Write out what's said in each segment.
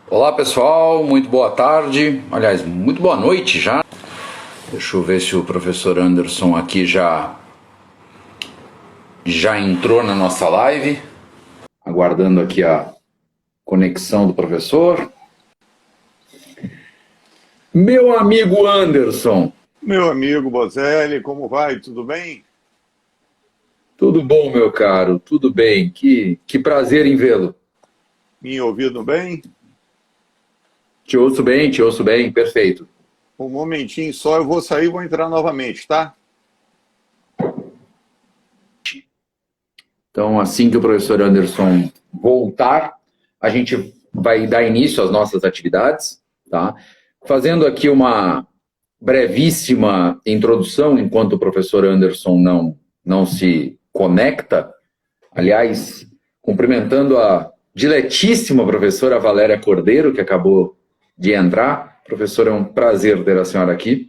Olá pessoal, muito boa tarde, aliás, muito boa noite já. Deixa eu ver se o professor Anderson aqui já entrou na nossa live, aguardando aqui a conexão do professor. Meu amigo Anderson. Meu amigo Bozelli, como vai? Tudo bem? Tudo bom, meu caro? Tudo bem? Que prazer em vê-lo. Me ouvindo bem? Te ouço bem, perfeito. Um momentinho só, eu vou sair e vou entrar novamente, tá? Então, assim que o professor Anderson voltar, a gente vai dar início às nossas atividades, tá? Fazendo aqui uma brevíssima introdução, enquanto o professor Anderson não se conecta. Aliás, cumprimentando a diletíssima professora Valéria Cordeiro, que acabou de entrar. Professora, é um prazer ter a senhora aqui.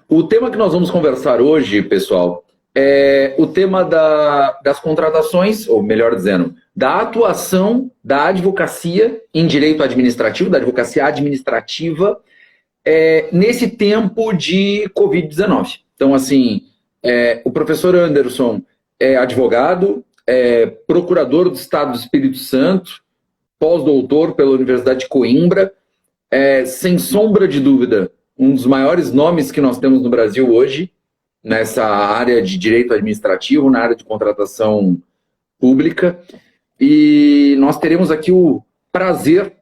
O tema que nós vamos conversar hoje, pessoal, é o tema das contratações, ou melhor dizendo, da atuação da advocacia em direito administrativo, da advocacia administrativa, nesse tempo de Covid-19. Então, assim, o professor Anderson é advogado, é procurador do Estado do Espírito Santo, pós-doutor pela Universidade de Coimbra, sem sombra de dúvida, um dos maiores nomes que nós temos no Brasil hoje, nessa área de direito administrativo, na área de contratação pública, e nós teremos aqui o prazer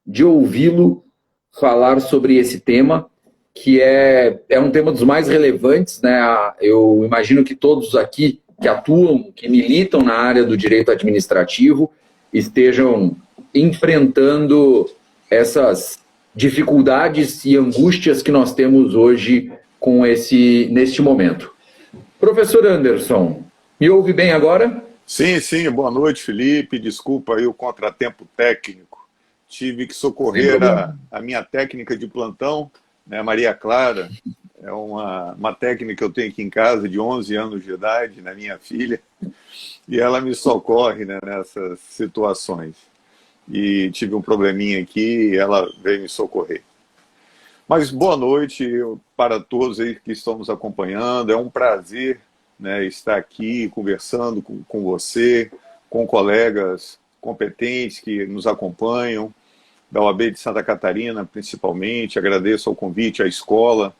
de ouvi-lo falar sobre esse tema, que é um tema dos mais relevantes, né? Eu imagino que todos aqui que atuam, que militam na área do direito administrativo, estejam enfrentando essas dificuldades e angústias que nós temos hoje neste momento. Professor Anderson, me ouve bem agora? Sim, boa noite, Felipe. Desculpa aí o contratempo técnico. Tive que socorrer a minha técnica de plantão, né, Maria Clara. É uma técnica que eu tenho aqui em casa, de 11 anos de idade, né, minha filha, e ela me socorre, né, nessas situações. E tive um probleminha aqui e ela veio me socorrer. Mas boa noite para todos aí que estão nos acompanhando. É um prazer, né, estar aqui conversando com você, com colegas competentes que nos acompanham, da OAB de Santa Catarina, principalmente. Agradeço ao convite à escola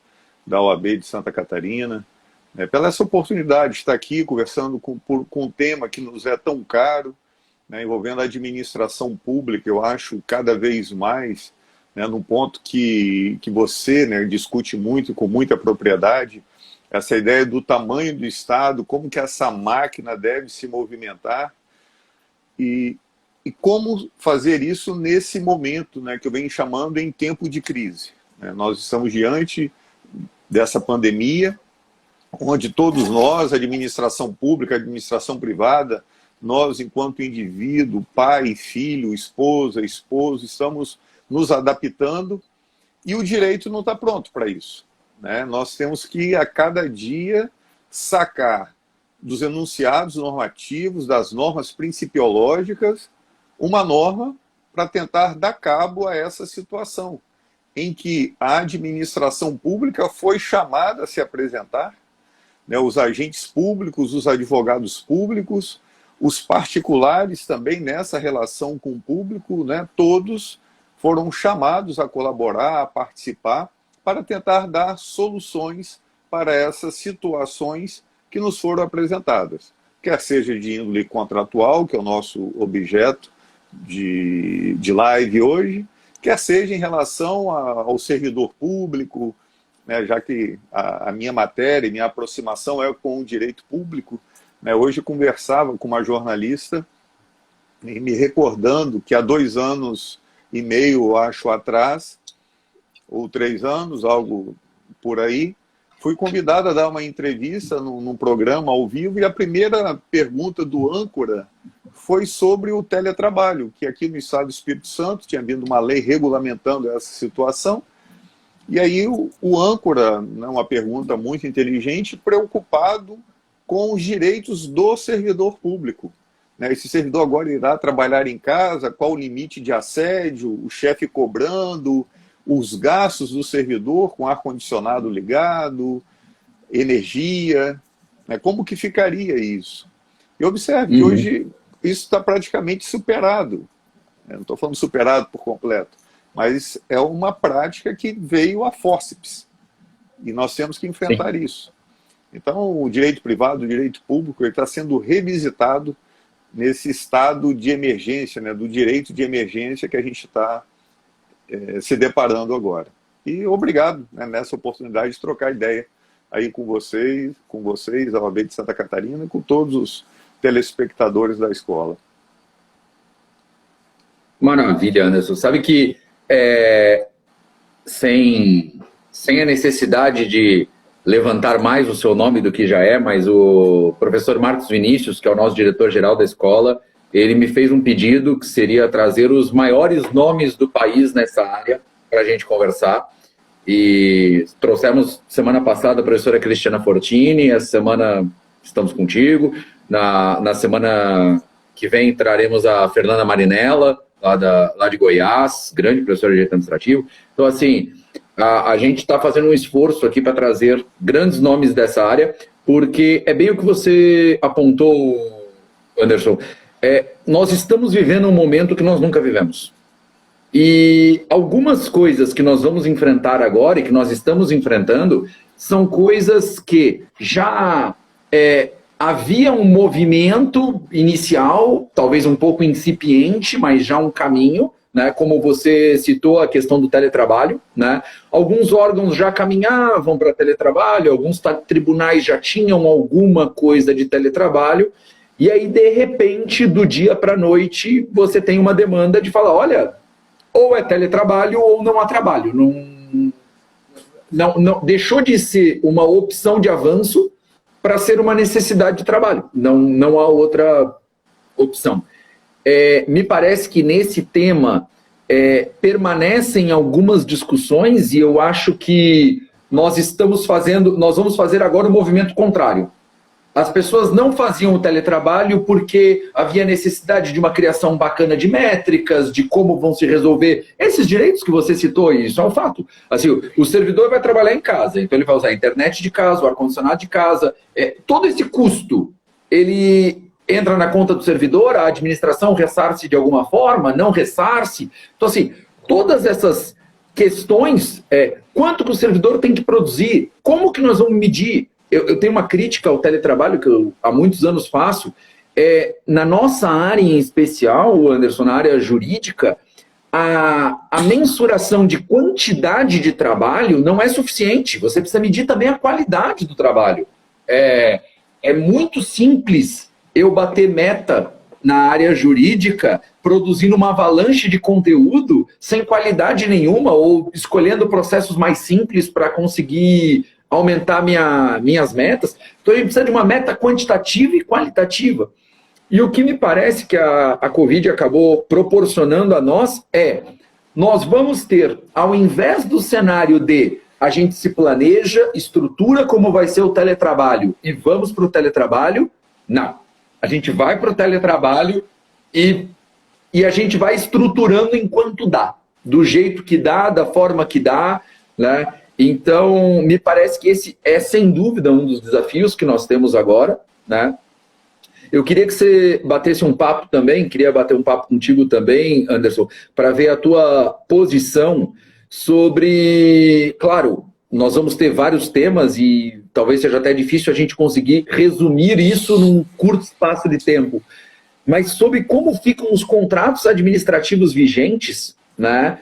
da OAB de Santa Catarina, né, pela essa oportunidade de estar aqui conversando com um tema que nos é tão caro, né, envolvendo a administração pública. Eu acho cada vez mais, né, num ponto que você, né, discute muito, com muita propriedade, essa ideia do tamanho do Estado, como que essa máquina deve se movimentar e como fazer isso nesse momento, né, que eu venho chamando em tempo de crise, né? Nós estamos diante dessa pandemia, onde todos nós, administração pública, administração privada, nós, enquanto indivíduo, pai, filho, esposa, esposo, estamos nos adaptando e o direito não está pronto para isso, né? Nós temos que, a cada dia, sacar dos enunciados normativos, das normas principiológicas, uma norma para tentar dar cabo a essa situação, em que a administração pública foi chamada a se apresentar, né, os agentes públicos, os advogados públicos, os particulares também nessa relação com o público, né, todos foram chamados a colaborar, a participar, para tentar dar soluções para essas situações que nos foram apresentadas. Quer seja de índole contratual, que é o nosso objeto de live hoje, quer seja em relação ao servidor público, né, já que a minha matéria, minha aproximação é com o direito público, né. Hoje eu conversava com uma jornalista, me recordando que há 2 anos e meio, eu acho, atrás, ou 3 anos, algo por aí, fui convidado a dar uma entrevista num programa ao vivo, e a primeira pergunta do âncora foi sobre o teletrabalho, que aqui no estado do Espírito Santo tinha vindo uma lei regulamentando essa situação. E aí o âncora, né, uma pergunta muito inteligente, preocupado com os direitos do servidor público, né? Esse servidor agora irá trabalhar em casa, qual o limite de assédio, o chefe cobrando, os gastos do servidor com ar-condicionado ligado, energia, né? Como que ficaria isso? E observe que hoje isso está praticamente superado. Eu não estou falando superado por completo, mas é uma prática que veio a fórceps. E nós temos que enfrentar isso. Então, o direito privado, o direito público, ele está sendo revisitado nesse estado de emergência, né, do direito de emergência que a gente está se deparando agora. E obrigado, né, nessa oportunidade de trocar ideia aí com vocês, a OAB de Santa Catarina, e com todos os telespectadores da escola. Maravilha, Anderson. Sabe que sem a necessidade de levantar mais o seu nome do que já é, mas o professor Marcos Vinícius, que é o nosso diretor-geral da escola, ele me fez um pedido que seria trazer os maiores nomes do país nessa área para a gente conversar. E trouxemos semana passada a professora Cristiana Fortini, essa semana estamos contigo, na semana que vem traremos a Fernanda Marinella, lá de Goiás, grande professora de direito administrativo. Então, assim, a gente está fazendo um esforço aqui para trazer grandes nomes dessa área, porque é bem o que você apontou, Anderson. Nós estamos vivendo um momento que nós nunca vivemos. E algumas coisas que nós vamos enfrentar agora e que nós estamos enfrentando são coisas que já havia um movimento inicial, talvez um pouco incipiente, mas já um caminho, né? Como você citou a questão do teletrabalho, né? Alguns órgãos já caminhavam para teletrabalho, alguns tribunais já tinham alguma coisa de teletrabalho, e aí, de repente, do dia para a noite, você tem uma demanda de falar, olha, ou é teletrabalho ou não há trabalho. Não deixou de ser uma opção de avanço para ser uma necessidade de trabalho. Não há outra opção. Me parece que nesse tema permanecem algumas discussões e eu acho que nós vamos fazer agora o movimento contrário. As pessoas não faziam o teletrabalho porque havia necessidade de uma criação bacana de métricas, de como vão se resolver esses direitos que você citou, e isso é um fato. Assim, o servidor vai trabalhar em casa, então ele vai usar a internet de casa, o ar-condicionado de casa. Todo esse custo, ele entra na conta do servidor, a administração ressarce de alguma forma, não ressarce. Então, assim, todas essas questões, quanto que o servidor tem que produzir, como que nós vamos medir? Eu tenho uma crítica ao teletrabalho que eu há muitos anos faço. Na nossa área em especial, Anderson, na área jurídica, a mensuração de quantidade de trabalho não é suficiente. Você precisa medir também a qualidade do trabalho. É muito simples eu bater meta na área jurídica, produzindo uma avalanche de conteúdo sem qualidade nenhuma ou escolhendo processos mais simples para conseguir aumentar minhas metas. Então, a gente precisa de uma meta quantitativa e qualitativa. E o que me parece que a Covid acabou proporcionando a nós nós vamos ter, ao invés do cenário de a gente se planeja, estrutura como vai ser o teletrabalho e vamos para o teletrabalho, não. A gente vai para o teletrabalho e a gente vai estruturando enquanto dá, do jeito que dá, da forma que dá, né? Então, me parece que esse é, sem dúvida, um dos desafios que nós temos agora, né? Eu queria que você batesse um papo também, queria bater um papo contigo também, Anderson, para ver a tua posição sobre... Claro, nós vamos ter vários temas e talvez seja até difícil a gente conseguir resumir isso num curto espaço de tempo, mas sobre como ficam os contratos administrativos vigentes, né?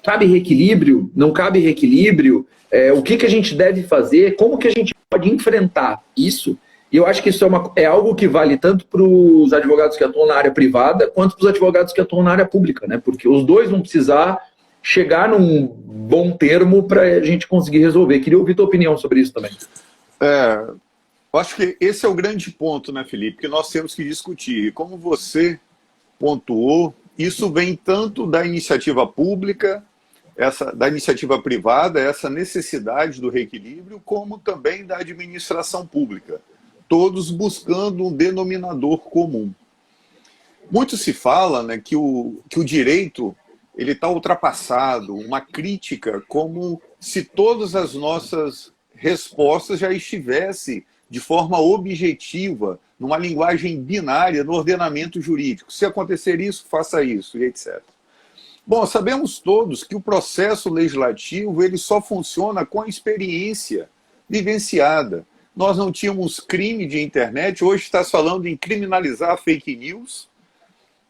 Cabe reequilíbrio? Não cabe reequilíbrio? O que a gente deve fazer? Como que a gente pode enfrentar isso? E eu acho que isso é algo que vale tanto para os advogados que atuam na área privada, quanto para os advogados que atuam na área pública, né? Porque os dois vão precisar chegar num bom termo para a gente conseguir resolver. Queria ouvir tua opinião sobre isso também. Eu acho que esse é o grande ponto, né, Felipe, que nós temos que discutir. E como você pontuou, isso vem tanto da iniciativa pública, da iniciativa privada, essa necessidade do reequilíbrio, como também da administração pública. todos buscando um denominador comum. Muito se fala, né, que o direito ele está ultrapassado, uma crítica como se todas as nossas respostas já estivessem de forma objetiva, numa linguagem binária no ordenamento jurídico. Se acontecer isso, faça isso, e etc. Bom, sabemos todos que o processo legislativo ele só funciona com a experiência vivenciada. Nós não tínhamos crime de internet, hoje está falando em criminalizar fake news,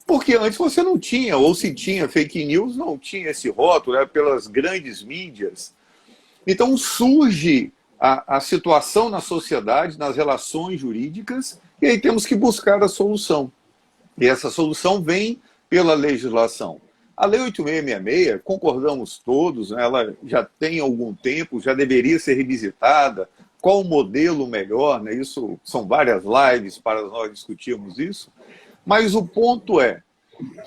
porque antes você não tinha, ou se tinha fake news, não tinha esse rótulo, era pelas grandes mídias. Então surge a situação na sociedade, nas relações jurídicas, e aí temos que buscar a solução. E essa solução vem pela legislação. A Lei 8666, concordamos todos, né, ela já tem algum tempo, já deveria ser revisitada. Qual o modelo melhor? Né? Isso são várias lives para nós discutirmos isso. Mas o ponto é,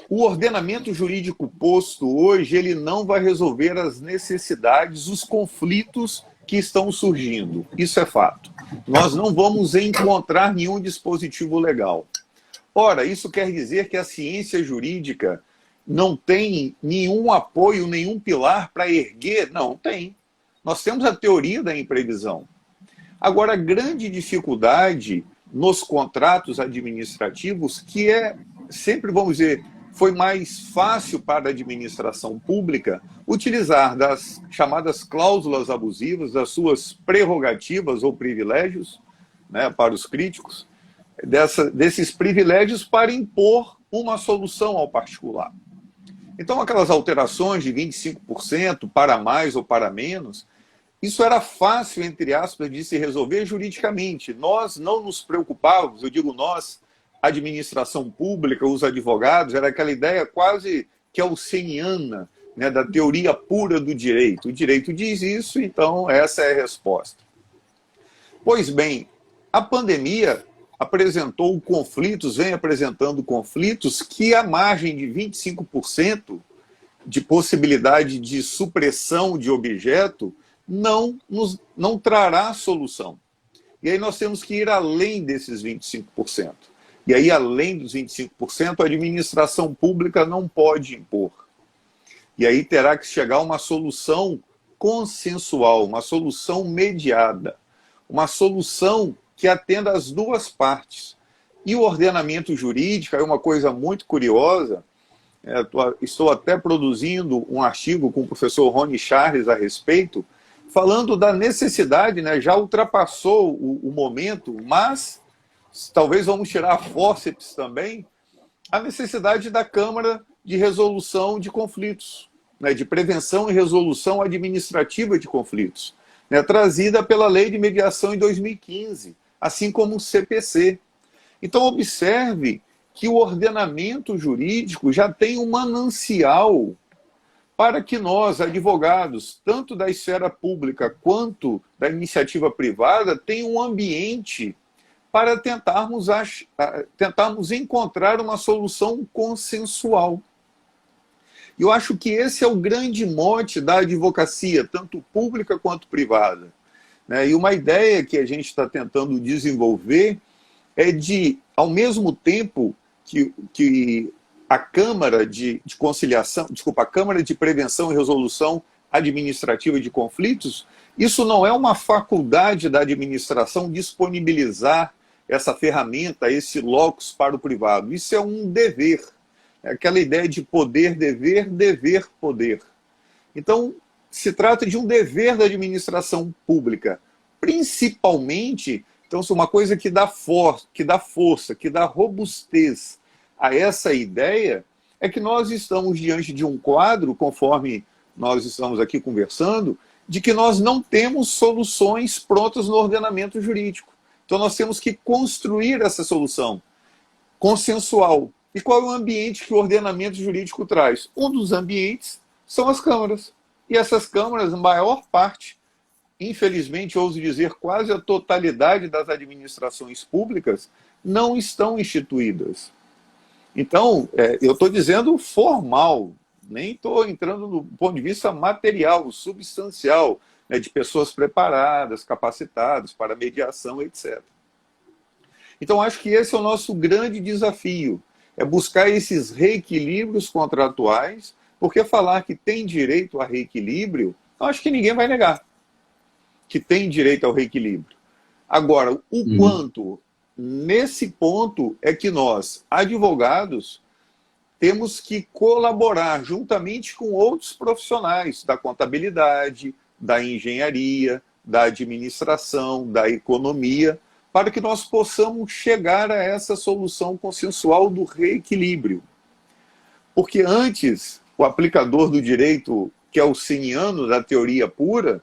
o ordenamento jurídico posto hoje, ele não vai resolver as necessidades, os conflitos que estão surgindo. Isso é fato. Nós não vamos encontrar nenhum dispositivo legal. Ora, isso quer dizer que a ciência jurídica não tem nenhum apoio, nenhum pilar para erguer? Não, tem. Nós temos a teoria da imprevisão. Agora, a grande dificuldade nos contratos administrativos, que é, sempre vamos dizer, foi mais fácil para a administração pública utilizar das chamadas cláusulas abusivas, das suas prerrogativas ou privilégios, né, para os críticos, desses privilégios para impor uma solução ao particular. Então, aquelas alterações de 25% para mais ou para menos, isso era fácil, entre aspas, de se resolver juridicamente. Nós não nos preocupávamos, eu digo nós, a administração pública, os advogados, era aquela ideia quase kelseniana, né, da teoria pura do direito. O direito diz isso, então essa é a resposta. Pois bem, a pandemia apresentou conflitos, vem apresentando conflitos que a margem de 25% de possibilidade de supressão de objeto não trará solução. E aí nós temos que ir além desses 25%. E aí, além dos 25%, a administração pública não pode impor. E aí terá que chegar a uma solução consensual, uma solução mediada, uma solução que atenda as duas partes. E o ordenamento jurídico é uma coisa muito curiosa. Estou até produzindo um artigo com o professor Rony Charles a respeito, falando da necessidade, né, já ultrapassou o momento, mas talvez vamos tirar a fórceps também, a necessidade da Câmara de Resolução de Conflitos, né, de prevenção e resolução administrativa de conflitos, né, trazida pela Lei de Mediação em 2015, assim como o CPC. Então, observe que o ordenamento jurídico já tem um manancial para que nós, advogados, tanto da esfera pública quanto da iniciativa privada, tenham um ambiente para tentarmos encontrar uma solução consensual. Eu acho que esse é o grande mote da advocacia, tanto pública quanto privada. E uma ideia que a gente está tentando desenvolver é de, ao mesmo tempo que a Câmara de Conciliação, a Câmara de Prevenção e Resolução Administrativa de Conflitos, isso não é uma faculdade da administração disponibilizar essa ferramenta, esse locus para o privado. Isso é um dever. É aquela ideia de poder, dever, dever, poder. Então, se trata de um dever da administração pública. Principalmente, então, uma coisa que dá força, que dá robustez a essa ideia, é que nós estamos diante de um quadro, conforme nós estamos aqui conversando, de que nós não temos soluções prontas no ordenamento jurídico. Então nós temos que construir essa solução consensual. E qual é o ambiente que o ordenamento jurídico traz? Um dos ambientes são as câmaras. E essas câmaras, a maior parte, infelizmente, ouso dizer, quase a totalidade das administrações públicas, não estão instituídas. Então, eu estou dizendo formal, nem estou entrando no ponto de vista material, substancial, né, de pessoas preparadas, capacitadas para mediação, etc. Então, acho que esse é o nosso grande desafio, é buscar esses reequilíbrios contratuais, porque falar que tem direito a reequilíbrio, eu acho que ninguém vai negar que tem direito ao reequilíbrio. Agora, o quanto, nesse ponto, é que nós, advogados, temos que colaborar juntamente com outros profissionais da contabilidade, da engenharia, da administração, da economia, para que nós possamos chegar a essa solução consensual do reequilíbrio. Porque antes, o aplicador do direito kelseniano, da teoria pura,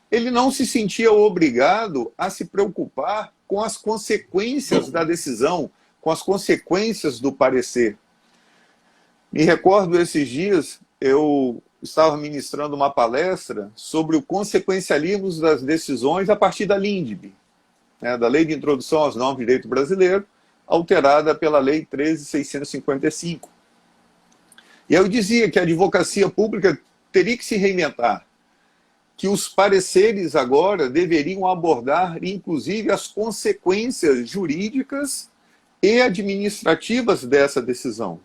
ele não se sentia obrigado a se preocupar com as consequências da decisão, com as consequências do parecer. Me recordo, esses dias, eu estava ministrando uma palestra sobre o consequencialismo das decisões a partir da LINDB, né, da Lei de Introdução às Normas de Direito Brasileiro, alterada pela Lei 13.655. E eu dizia que a advocacia pública teria que se reinventar, que os pareceres agora deveriam abordar, inclusive, as consequências jurídicas e administrativas dessa decisão.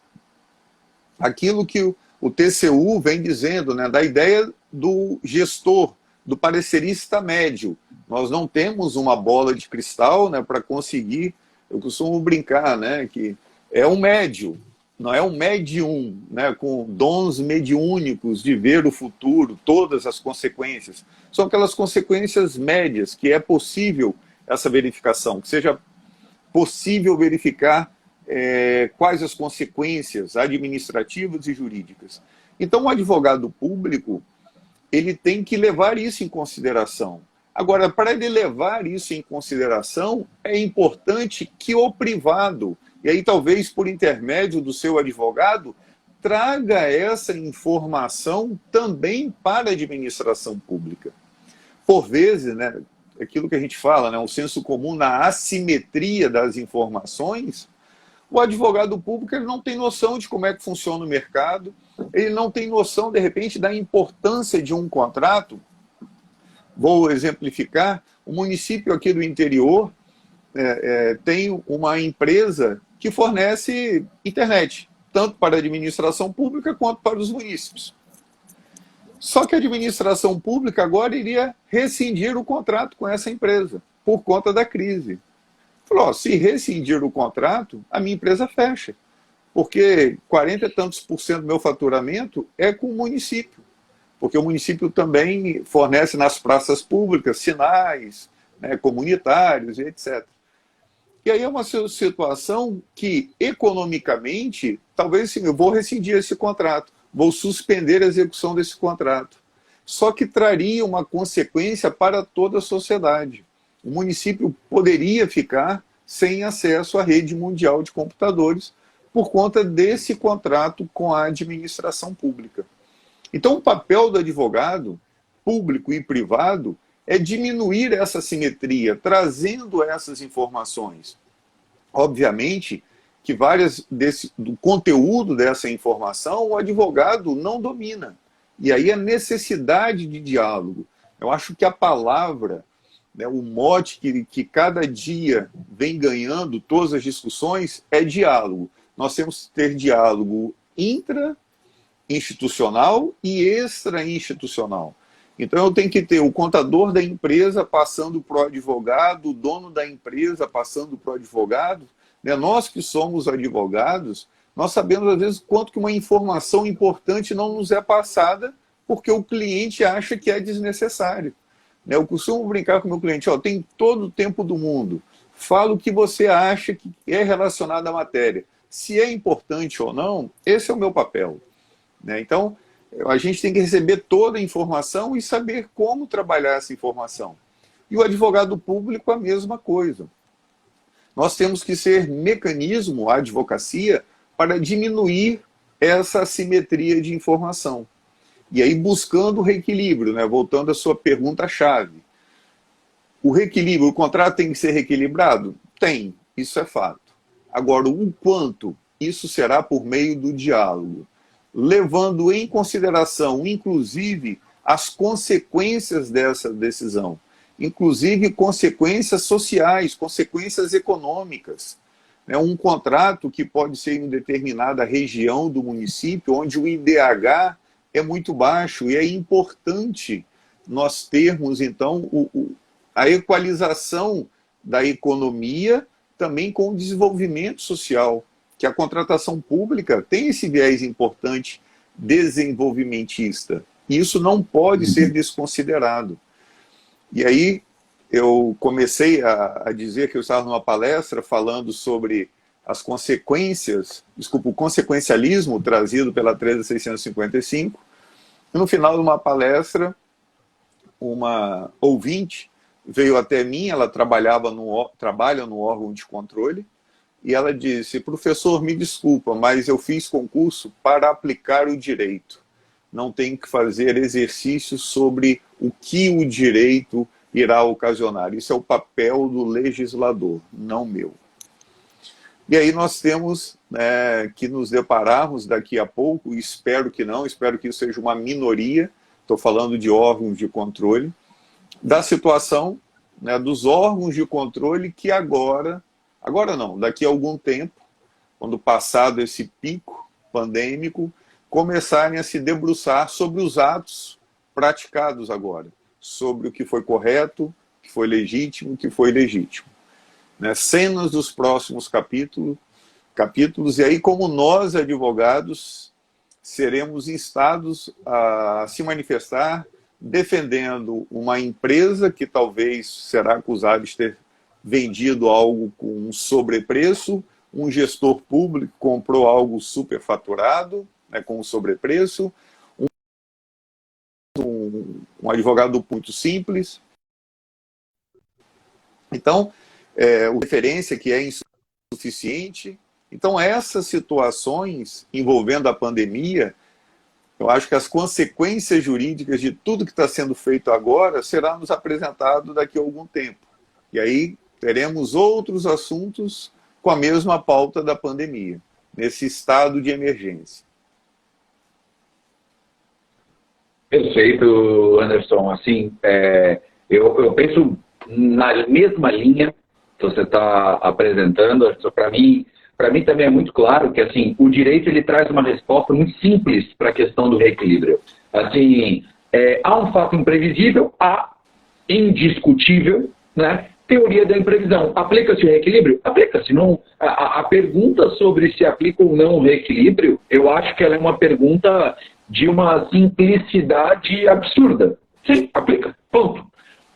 Aquilo que o TCU vem dizendo, né, da ideia do gestor, do parecerista médio. Nós não temos uma bola de cristal, né, para conseguir, eu costumo brincar, né, que é um médio, não é um médium, né, com dons mediúnicos de ver o futuro, todas as consequências. São aquelas consequências médias, que é possível essa verificação, que seja possível verificar quais as consequências administrativas e jurídicas. Então, o advogado público, ele tem que levar isso em consideração. Agora, para ele levar isso em consideração, é importante que o privado, e aí talvez por intermédio do seu advogado, traga essa informação também para a administração pública. Por vezes, né, aquilo que a gente fala, né, o senso comum na assimetria das informações, o advogado público ele não tem noção de como é que funciona o mercado, ele não tem noção, de repente, da importância de um contrato. Vou exemplificar, o município aqui do interior tem uma empresa que fornece internet, tanto para a administração pública quanto para os munícipes. Só que a administração pública agora iria rescindir o contrato com essa empresa, por conta da crise. Falou, se rescindir o contrato, a minha empresa fecha, porque 40 e tantos % do meu faturamento é com o município, porque o município também fornece nas praças públicas sinais, né, comunitários e etc. E aí é uma situação que, economicamente, talvez sim, eu vou rescindir esse contrato, vou suspender a execução desse contrato. Só que traria uma consequência para toda a sociedade. O município poderia ficar sem acesso à rede mundial de computadores por conta desse contrato com a administração pública. Então, o papel do advogado, público e privado, é diminuir essa simetria, trazendo essas informações. Obviamente que do conteúdo dessa informação o advogado não domina. E aí a necessidade de diálogo. Eu acho que a palavra, né, o mote que cada dia vem ganhando todas as discussões é diálogo. Nós temos que ter diálogo intra-institucional e extra-institucional. Então eu tenho que ter o contador da empresa passando para o advogado, o dono da empresa passando para o advogado. Né? Nós que somos advogados, nós sabemos às vezes quanto que uma informação importante não nos é passada porque o cliente acha que é desnecessário. Né? Eu costumo brincar com o meu cliente, tem todo o tempo do mundo, fala o que você acha que é relacionado à matéria. Se é importante ou não, esse é o meu papel. Né? Então, a gente tem que receber toda a informação e saber como trabalhar essa informação. E o advogado público, a mesma coisa. Nós temos que ser mecanismo, a advocacia, para diminuir essa assimetria de informação. E aí buscando o reequilíbrio, né? Voltando à sua pergunta-chave. O reequilíbrio, o contrato tem que ser reequilibrado? Tem, isso é fato. Agora, o quanto, isso será por meio do diálogo, levando em consideração, inclusive, as consequências dessa decisão. inclusive consequências sociais, consequências econômicas. É um contrato que pode ser em determinada região do município, onde o IDH é muito baixo, e é importante nós termos, então, a equalização da economia também com o desenvolvimento social, que a contratação pública tem esse viés importante desenvolvimentista. E isso não pode ser desconsiderado. E aí eu comecei a dizer que eu estava numa palestra falando sobre as consequências, o consequencialismo trazido pela 13655, e no final de uma palestra, uma ouvinte veio até mim, ela trabalha no órgão de controle, e ela disse: professor, me desculpa, mas eu fiz concurso para aplicar o direito. Não tenho que fazer exercícios sobre o que o direito irá ocasionar. Isso é o papel do legislador, não meu. E aí nós temos que nos depararmos daqui a pouco, e espero que não, espero que isso seja uma minoria, estou falando de órgãos de controle, da situação dos órgãos de controle que agora não, daqui a algum tempo, quando passado esse pico pandêmico, começarem a se debruçar sobre os atos praticados agora, sobre o que foi correto, o que foi legítimo, o que foi ilegítimo. Cenas dos próximos capítulos, e aí como nós, advogados, seremos instados a se manifestar defendendo uma empresa que talvez será acusada de ter vendido algo com um sobrepreço, um gestor público comprou algo superfaturado, com um sobrepreço, um advogado muito simples. Então, a referência que é insuficiente. Então, essas situações envolvendo a pandemia, eu acho que as consequências jurídicas de tudo que está sendo feito agora será nos apresentado daqui a algum tempo. E aí teremos outros assuntos com a mesma pauta da pandemia, nesse estado de emergência. Perfeito, Anderson. Assim, eu penso na mesma linha que você está apresentando. Para mim também é muito claro que assim, o direito ele traz uma resposta muito simples para a questão do reequilíbrio. Assim, há um fato imprevisível, há indiscutível, né? Teoria da imprevisão. Aplica-se o reequilíbrio? Aplica-se. A pergunta sobre se aplica ou não o reequilíbrio, eu acho que ela é uma pergunta de uma simplicidade absurda. Sim, aplica. Ponto.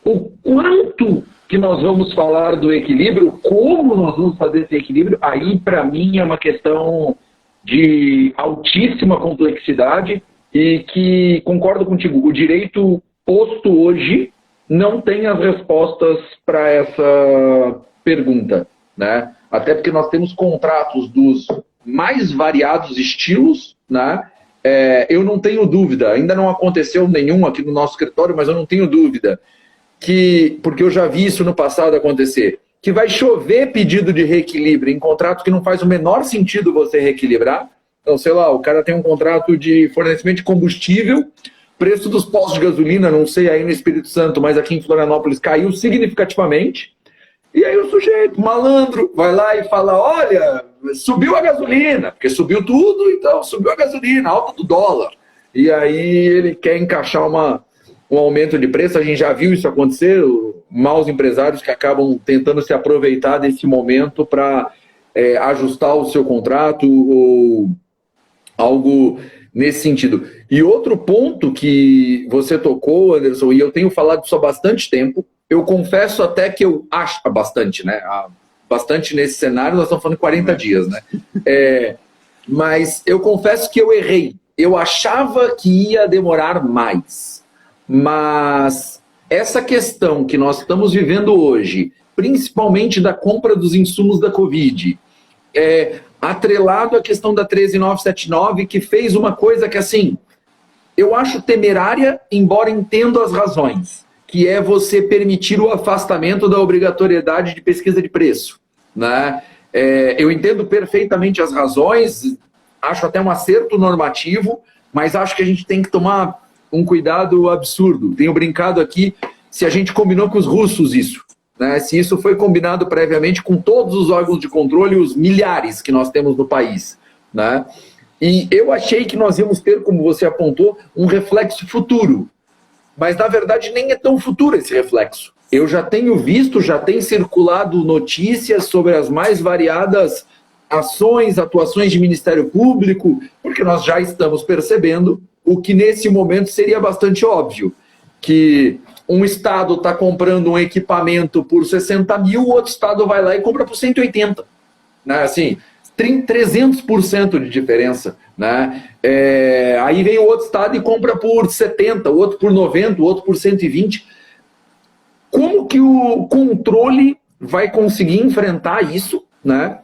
O quanto que nós vamos falar do equilíbrio, como nós vamos fazer esse equilíbrio, aí para mim é uma questão de altíssima complexidade e que, concordo contigo, o direito posto hoje não tem as respostas para essa pergunta, né? Até porque nós temos contratos dos mais variados estilos, né? Eu não tenho dúvida, ainda não aconteceu nenhum aqui no nosso escritório, mas eu não tenho dúvida porque eu já vi isso no passado acontecer, que vai chover pedido de reequilíbrio em contratos que não faz o menor sentido você reequilibrar. Então, sei lá, o cara tem um contrato de fornecimento de combustível, preço dos postos de gasolina, não sei aí no Espírito Santo, mas aqui em Florianópolis caiu significativamente. E aí o sujeito, malandro, vai lá e fala: olha, subiu a gasolina, porque subiu tudo, então subiu a gasolina, alta do dólar. E aí ele quer encaixar um aumento de preço. A gente já viu isso acontecer, maus empresários que acabam tentando se aproveitar desse momento para ajustar o seu contrato ou algo nesse sentido. E outro ponto que você tocou, Anderson, e eu tenho falado isso há bastante tempo, eu confesso até que eu acho bastante, né? Bastante nesse cenário, nós estamos falando de 40 dias, né? Mas eu confesso que eu errei. Eu achava que ia demorar mais. Mas essa questão que nós estamos vivendo hoje, principalmente da compra dos insumos da Covid, atrelado à questão da 13979, que fez uma coisa que, assim, eu acho temerária, embora entendo as razões, que é você permitir o afastamento da obrigatoriedade de pesquisa de preço, né? Eu entendo perfeitamente as razões, acho até um acerto normativo, mas acho que a gente tem que tomar um cuidado absurdo. Tenho brincado aqui se a gente combinou com os russos isso, né? Se isso foi combinado previamente com todos os órgãos de controle, os milhares que nós temos no país, né? E eu achei que nós íamos ter, como você apontou, um reflexo futuro. Mas, na verdade, nem é tão futuro esse reflexo. Eu já tenho visto, já tem circulado notícias sobre as mais variadas ações, atuações de Ministério Público, porque nós já estamos percebendo o que nesse momento seria bastante óbvio, que um estado está comprando um equipamento por 60 mil, o outro estado vai lá e compra por 180. Né? Assim, 300% de diferença. Né? Aí vem o outro estado e compra por 70, o outro por 90, o outro por 120. Como que o controle vai conseguir enfrentar isso? Né?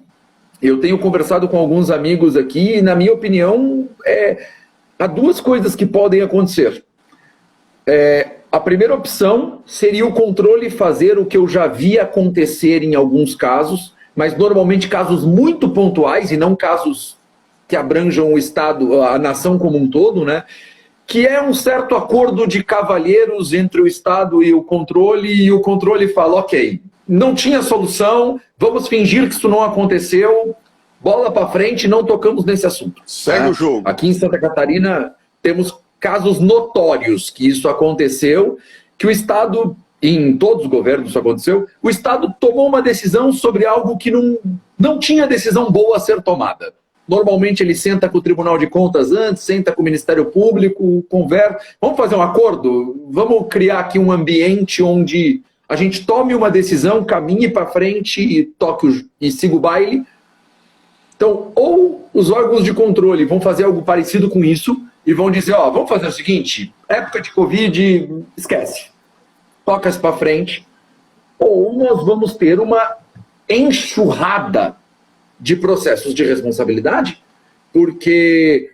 Eu tenho conversado com alguns amigos aqui e, na minha opinião, há duas coisas que podem acontecer. A primeira opção seria o controle fazer o que eu já vi acontecer em alguns casos, mas normalmente casos muito pontuais e não casos que abranjam o Estado, a nação como um todo, né? Que é um certo acordo de cavalheiros entre o Estado e o controle fala, ok, não tinha solução, vamos fingir que isso não aconteceu, bola para frente, não tocamos nesse assunto. Segue o jogo. Aqui em Santa Catarina temos casos notórios que isso aconteceu, que o Estado, em todos os governos isso aconteceu, o Estado tomou uma decisão sobre algo que não tinha decisão boa a ser tomada. Normalmente ele senta com o Tribunal de Contas antes, senta com o Ministério Público, conversa, vamos fazer um acordo? Vamos criar aqui um ambiente onde a gente tome uma decisão, caminhe para frente e siga o baile. Então, ou os órgãos de controle vão fazer algo parecido com isso e vão dizer, vamos fazer o seguinte, época de Covid, esquece, toca-se para frente, ou nós vamos ter uma enxurrada de processos de responsabilidade, porque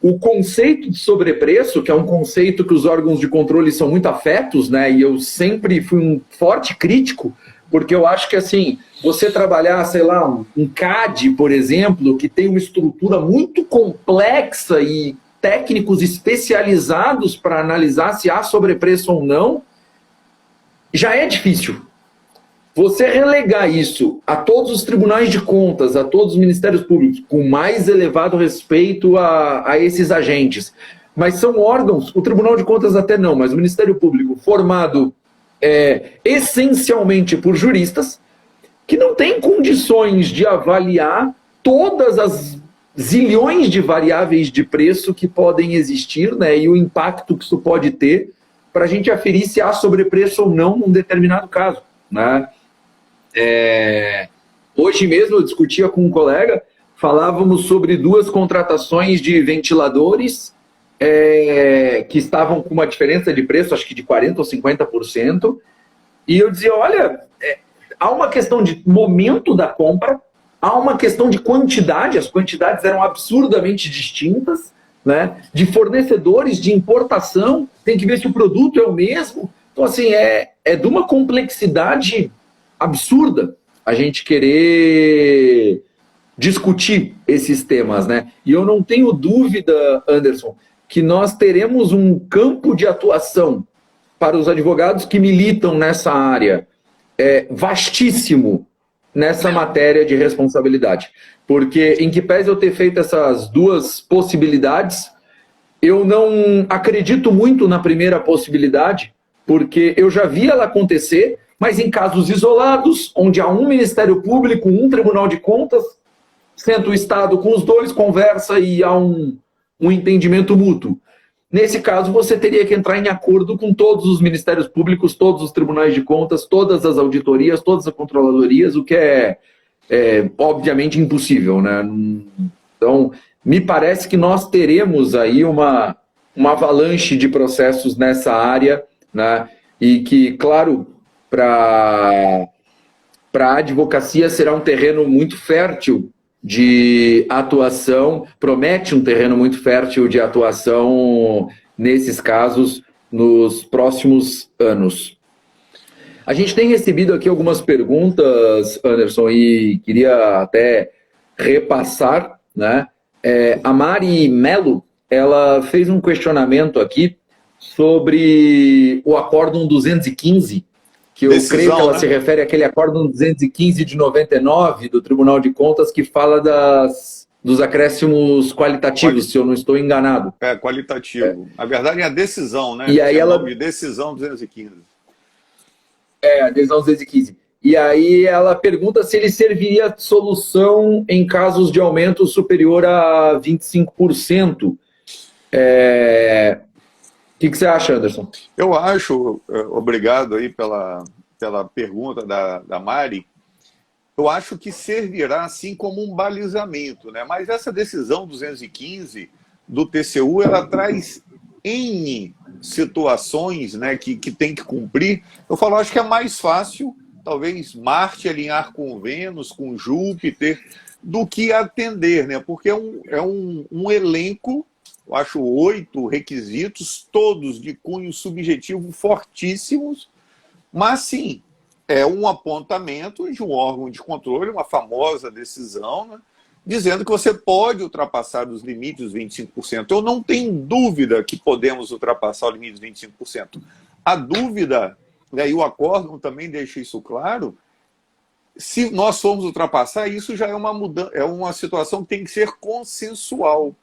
o conceito de sobrepreço, que é um conceito que os órgãos de controle são muito afetos, né, e eu sempre fui um forte crítico, porque eu acho que, assim, você trabalhar, sei lá, um CAD, por exemplo, que tem uma estrutura muito complexa e técnicos especializados para analisar se há sobrepreço ou não, já é difícil. Você relegar isso a todos os tribunais de contas, a todos os ministérios públicos, com mais elevado respeito a esses agentes, mas são órgãos, o Tribunal de Contas até não, mas o Ministério Público formado essencialmente por juristas, que não têm condições de avaliar todas as zilhões de variáveis de preço que podem existir, né, e o impacto que isso pode ter para a gente aferir se há sobrepreço ou não num determinado caso. Né? Hoje mesmo eu discutia com um colega, falávamos sobre 2 contratações de ventiladores que estavam com uma diferença de preço, acho que de 40% ou 50%, e eu dizia, olha, há uma questão de momento da compra, há uma questão de quantidade, as quantidades eram absurdamente distintas, né? De fornecedores, de importação, tem que ver se o produto é o mesmo. Então, assim, é de uma complexidade absurda a gente querer discutir esses temas, né? E eu não tenho dúvida, Anderson, que nós teremos um campo de atuação para os advogados que militam nessa área vastíssimo nessa matéria de responsabilidade. Porque, em que pese eu ter feito essas 2 possibilidades, eu não acredito muito na primeira possibilidade, porque eu já vi ela acontecer, mas em casos isolados, onde há um Ministério Público, um Tribunal de Contas, senta o Estado com os 2, conversa e há um entendimento mútuo. Nesse caso, você teria que entrar em acordo com todos os Ministérios Públicos, todos os Tribunais de Contas, todas as auditorias, todas as controladorias, o que é obviamente impossível, né? Então, me parece que nós teremos aí uma avalanche de processos nessa área, né? E que, claro, para a advocacia será um terreno muito fértil de atuação, promete um terreno muito fértil de atuação nesses casos nos próximos anos. A gente tem recebido aqui algumas perguntas, Anderson, e queria até repassar, né? A Mari Melo, ela fez um questionamento aqui sobre o Acórdão 215, que eu Decisão, creio que ela né? se refere àquele Acórdão 215 de 99 do Tribunal de Contas, que fala dos acréscimos qualitativos, se eu não estou enganado. É, qualitativo. Na verdade é a decisão, né? E aí Tinha ela... nome de decisão 215. É, a adesão 215. E aí ela pergunta se ele serviria de solução em casos de aumento superior a 25%. O que você acha, Anderson? Eu acho, obrigado aí pela pergunta da Mari, eu acho que servirá assim como um balizamento, né? Mas essa decisão 215 do TCU, ela traz N situações, né, que tem que cumprir. Eu falo, acho que é mais fácil, talvez, Marte alinhar com Vênus, com Júpiter, do que atender, né? Porque é um elenco, eu acho 8 requisitos, todos de cunho subjetivo fortíssimos, mas sim, é um apontamento de um órgão de controle, uma famosa decisão, né, dizendo que você pode ultrapassar os limites dos 25%. Eu não tenho dúvida que podemos ultrapassar o limite dos 25%. A dúvida, né, e o acórdão também deixa isso claro, se nós formos ultrapassar, isso já é uma mudança, é uma situação que tem que ser consensual.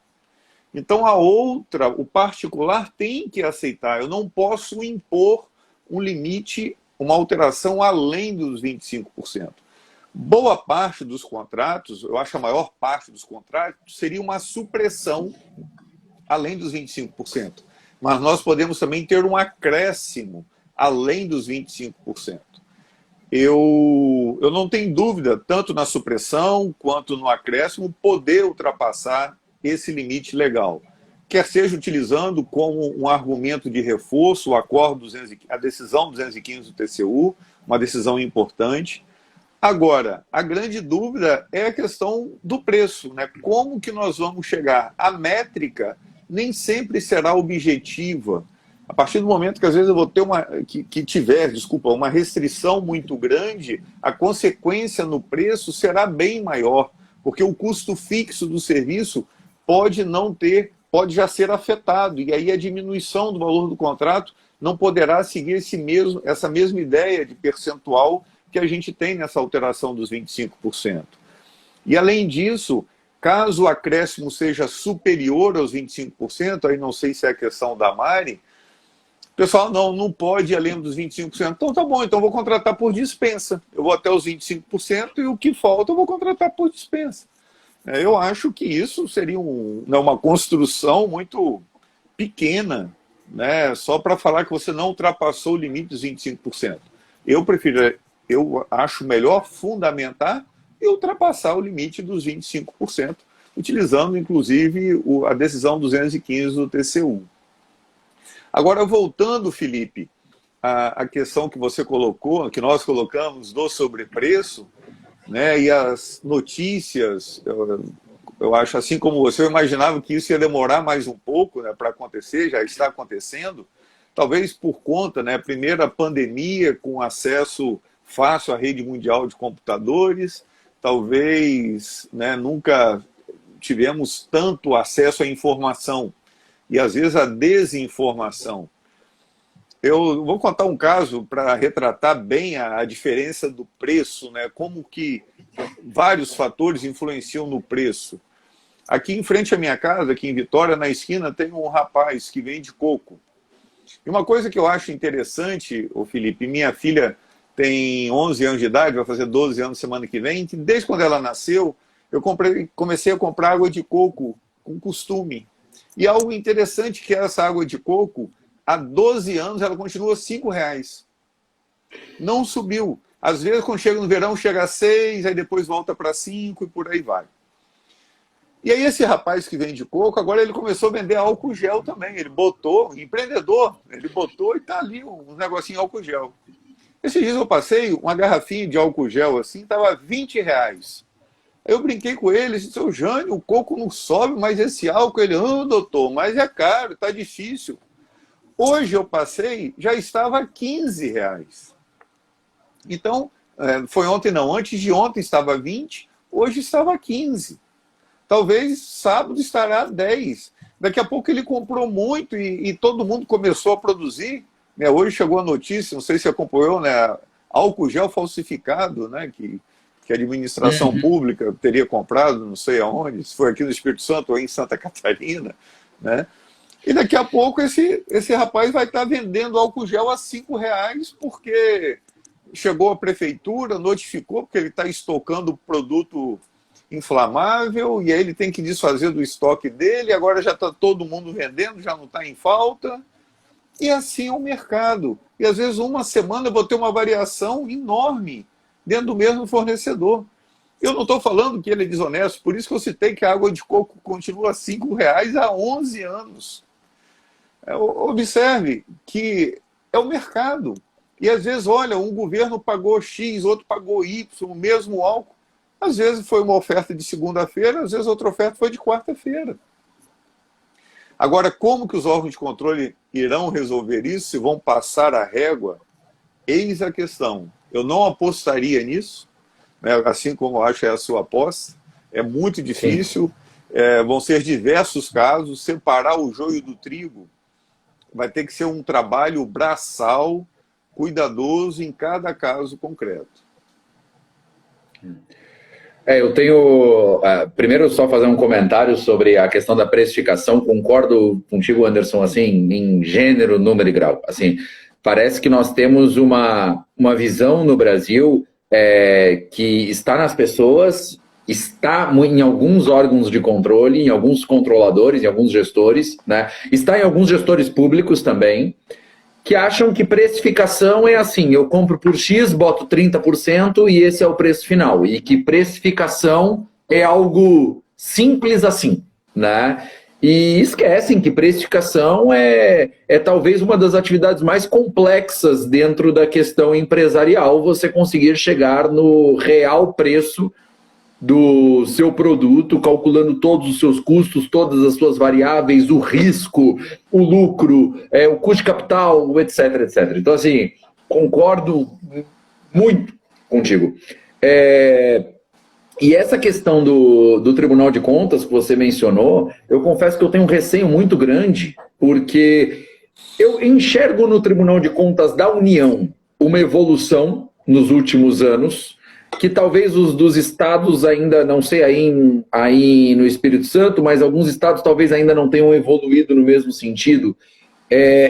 Então a outra, o particular, tem que aceitar. Eu não posso impor um limite, uma alteração além dos 25%. Boa parte dos contratos, eu acho que a maior parte dos contratos, seria uma supressão além dos 25%. Mas nós podemos também ter um acréscimo além dos 25%. Eu não tenho dúvida, tanto na supressão quanto no acréscimo, poder ultrapassar esse limite legal. Quer seja utilizando como um argumento de reforço o acordo 215, a decisão 215 do TCU, uma decisão importante. Agora, a grande dúvida é a questão do preço, né? Como que nós vamos chegar? A métrica nem sempre será objetiva. A partir do momento que às vezes eu vou ter uma restrição muito grande, a consequência no preço será bem maior, porque o custo fixo do serviço pode já ser afetado, e aí a diminuição do valor do contrato não poderá seguir essa mesma ideia de percentual que a gente tem nessa alteração dos 25%. E além disso, caso o acréscimo seja superior aos 25%, aí não sei se é a questão da Mari, o pessoal não pode ir além dos 25%. Então tá bom, então eu vou contratar por dispensa. Eu vou até os 25% e o que falta eu vou contratar por dispensa. Eu acho que isso seria uma construção muito pequena, né, só para falar que você não ultrapassou o limite dos 25%. Eu acho melhor fundamentar e ultrapassar o limite dos 25%, utilizando, inclusive, a decisão 215 do TCU. Agora, voltando, Felipe, à questão que você colocou, que nós colocamos do sobrepreço, né, e as notícias, eu acho, assim como você, eu imaginava que isso ia demorar mais um pouco, né, para acontecer, já está acontecendo, talvez por conta, né, primeiro a pandemia, com acesso fácil à rede mundial de computadores, talvez, né, nunca tivemos tanto acesso à informação e às vezes a desinformação. Eu vou contar um caso para retratar bem a diferença do preço, né? Como que vários fatores influenciam no preço. Aqui em frente à minha casa, aqui em Vitória, na esquina, tem um rapaz que vende coco. E uma coisa que eu acho interessante, Felipe, minha filha tem 11 anos de idade, vai fazer 12 anos semana que vem, que desde quando ela nasceu, eu comecei a comprar água de coco com costume. E algo interessante que é essa água de coco, há 12 anos ela continua R$5. Não subiu. Às vezes, quando chega no verão, chega a 6, aí depois volta para 5 e por aí vai. E aí esse rapaz que vende coco, agora ele começou a vender álcool gel também. Ele botou, empreendedor, ele botou e está ali um negocinho álcool gel. Esses dias eu passei, uma garrafinha de álcool gel assim, estava R$20. Aí eu brinquei com ele, disse, seu Jânio, o coco não sobe, mas esse álcool, ele, doutor, mas é caro, está difícil. Hoje eu passei, já estava a R$15. Então, foi ontem não, antes de ontem estava 20, hoje estava 15. Talvez sábado estará 10. Daqui a pouco ele comprou muito e todo mundo começou a produzir. Né? Hoje chegou a notícia, não sei se acompanhou, né? Álcool gel falsificado, né? Que a administração pública teria comprado, não sei aonde, se foi aqui no Espírito Santo ou em Santa Catarina, né? E daqui a pouco esse rapaz vai estar vendendo álcool gel a R$5 porque chegou a prefeitura, notificou, porque ele está estocando produto inflamável e aí ele tem que desfazer do estoque dele, agora já está todo mundo vendendo, já não está em falta. E assim é o mercado. E às vezes uma semana eu vou ter uma variação enorme dentro do mesmo fornecedor. Eu não estou falando que ele é desonesto, por isso que eu citei que a água de coco continua a R$5 há 11 anos. Observe que é o mercado. E às vezes, olha, um governo pagou X, outro pagou Y, o mesmo álcool. Às vezes foi uma oferta de segunda-feira, às vezes outra oferta foi de quarta-feira. Agora, como que os órgãos de controle irão resolver isso? Se vão passar a régua? Eis a questão. Eu não apostaria nisso, né? Assim como eu acho que é a sua aposta. É muito difícil. Vão ser diversos casos. Separar o joio do trigo vai ter que ser um trabalho braçal, cuidadoso em cada caso concreto. Eu tenho... primeiro, só fazer um comentário sobre a questão da precificação. Concordo contigo, Anderson, assim, em gênero, número e grau. Assim, parece que nós temos uma visão no Brasil que está nas pessoas, está em alguns órgãos de controle, em alguns controladores, em alguns gestores, né? Está em alguns gestores públicos também, que acham que precificação é assim, eu compro por X, boto 30% e esse é o preço final. E que precificação é algo simples assim, né? E esquecem que precificação é talvez uma das atividades mais complexas dentro da questão empresarial, você conseguir chegar no real preço do seu produto, calculando todos os seus custos, todas as suas variáveis, o risco, o lucro, o custo de capital, etc, etc. Então, assim, concordo muito contigo. E essa questão do Tribunal de Contas que você mencionou, eu confesso que eu tenho um receio muito grande, porque eu enxergo no Tribunal de Contas da União uma evolução nos últimos anos, que talvez os dos estados ainda, não sei aí no Espírito Santo, mas alguns estados talvez ainda não tenham evoluído no mesmo sentido.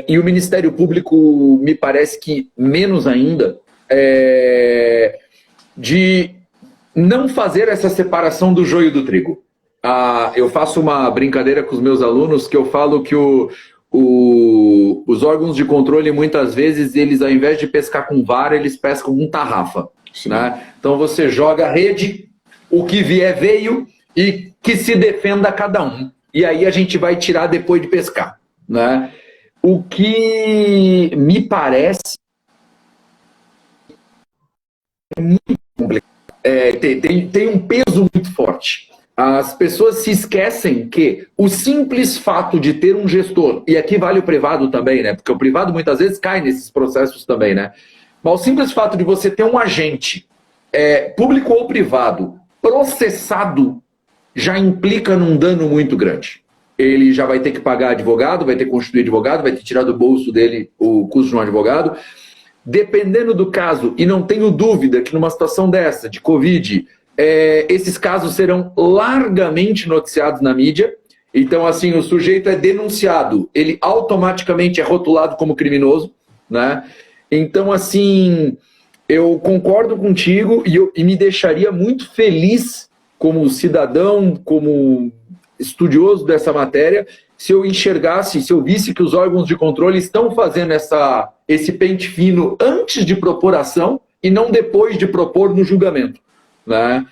E o Ministério Público me parece que menos ainda, de não fazer essa separação do joio do trigo. Eu faço uma brincadeira com os meus alunos que eu falo que os órgãos de controle, muitas vezes, eles ao invés de pescar com vara, eles pescam com tarrafa. Né? Então você joga a rede, o que vier veio e que se defenda cada um. E aí a gente vai tirar depois de pescar. Né? O que me parece muito complicado. Tem um peso muito forte. As pessoas se esquecem que o simples fato de ter um gestor, e aqui vale o privado também, né? Porque o privado muitas vezes cai nesses processos também, né? Mas o simples fato de você ter um agente, público ou privado, processado, já implica num dano muito grande. Ele já vai ter que pagar advogado, vai ter que constituir advogado, vai ter que tirar do bolso dele o custo de um advogado. Dependendo do caso, e não tenho dúvida que numa situação dessa, de Covid, esses casos serão largamente noticiados na mídia. Então, assim, o sujeito é denunciado, ele automaticamente é rotulado como criminoso, né? Então, assim, eu concordo contigo e me deixaria muito feliz como cidadão, como estudioso dessa matéria, se eu enxergasse, se eu visse que os órgãos de controle estão fazendo esse pente fino antes de propor ação e não depois de propor no julgamento. Né?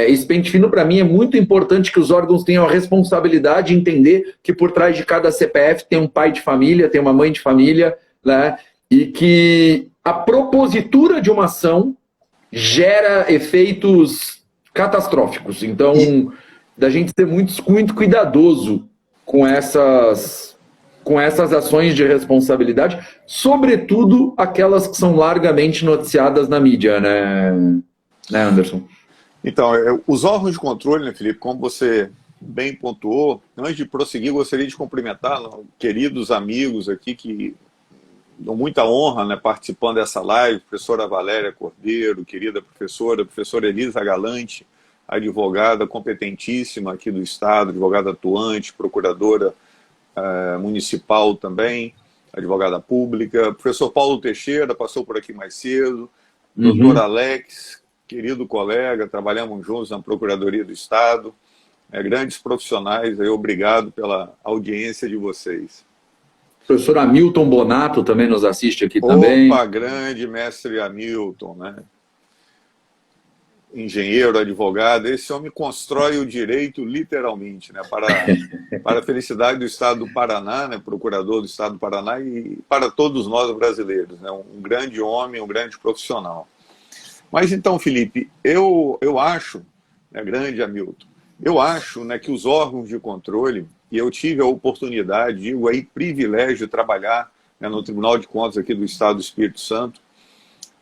Esse pente fino, para mim, é muito importante que os órgãos tenham a responsabilidade de entender que por trás de cada CPF tem um pai de família, tem uma mãe de família, né? E que a propositura de uma ação gera efeitos catastróficos. Então, da gente ser muito cuidadoso com essas ações de responsabilidade, sobretudo aquelas que são largamente noticiadas na mídia, né Anderson? Então, os órgãos de controle, né, Felipe, como você bem pontuou. Antes de prosseguir, gostaria de cumprimentar queridos amigos aqui que dão muita honra, né, participando dessa live, professora Valéria Cordeiro, querida professora Elisa Galante, advogada competentíssima aqui do Estado, advogada atuante, procuradora municipal também, advogada pública, professor Paulo Teixeira, passou por aqui mais cedo, doutor Alex, querido colega, trabalhamos juntos na Procuradoria do Estado, grandes profissionais, aí, obrigado pela audiência de vocês. Professor Hamilton Bonato também nos assiste aqui Opa, também. grande mestre Hamilton, né? Engenheiro, advogado, esse homem constrói o direito literalmente, né? Para a felicidade do Estado do Paraná, né? Procurador do Estado do Paraná e para todos nós brasileiros, né? Um grande homem, um grande profissional. Mas então, Felipe, eu acho, né, grande Hamilton, eu acho, né, que os órgãos de controle, e eu tive a oportunidade, digo aí, privilégio de trabalhar, né, no Tribunal de Contas aqui do Estado do Espírito Santo,